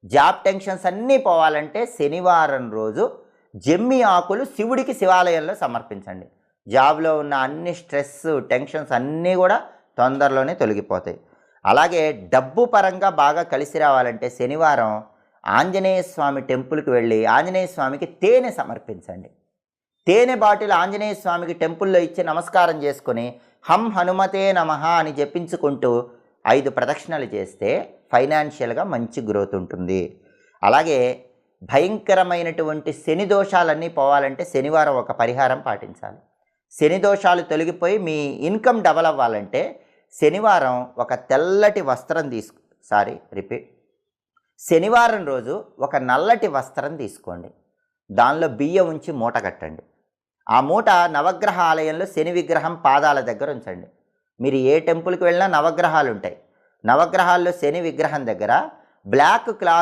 Job tensions అన్నీ పోవాలంటే శనివారం రోజు జమ్మి ఆకులు శివుడికి శివాలయంలో సమర్పించండి. జాబ్లో ఉన్న అన్ని స్ట్రెస్, టెన్షన్స్ అన్నీ కూడా తొందరలోనే తొలగిపోతాయి. అలాగే డబ్బు పరంగా బాగా కలిసి రావాలంటే శనివారం ఆంజనేయ స్వామి టెంపుల్కి వెళ్ళి ఆంజనేయ స్వామికి తేనె సమర్పించండి. తేనె బాటిల్ ఆంజనేయ స్వామికి టెంపుల్లో ఇచ్చి నమస్కారం చేసుకొని హం హనుమతే నమః అని జపించుకుంటూ 5 ప్రదక్షిణలు చేస్తే ఫైనాన్షియల్గా మంచి గ్రోత్ ఉంటుంది. అలాగే భయంకరమైనటువంటి శని దోషాలన్నీ పోవాలంటే శనివారం ఒక పరిహారం పాటించాలి. శని దోషాలు తొలగిపోయి మీ ఇన్కమ్ డబల్ అవ్వాలంటే శనివారం ఒక తెల్లటి వస్త్రం శనివారం రోజు ఒక నల్లటి వస్త్రం తీసుకోండి. దానిలో బియ్యం ఉంచి మూట కట్టండి. ఆ మూట నవగ్రహ ఆలయంలో శని విగ్రహం పాదాల దగ్గర ఉంచండి. మీరు ఏ టెంపుల్కి వెళ్ళినా నవగ్రహాలు ఉంటాయి. నవగ్రహాల్లో శని విగ్రహం దగ్గర బ్లాక్ క్లాత్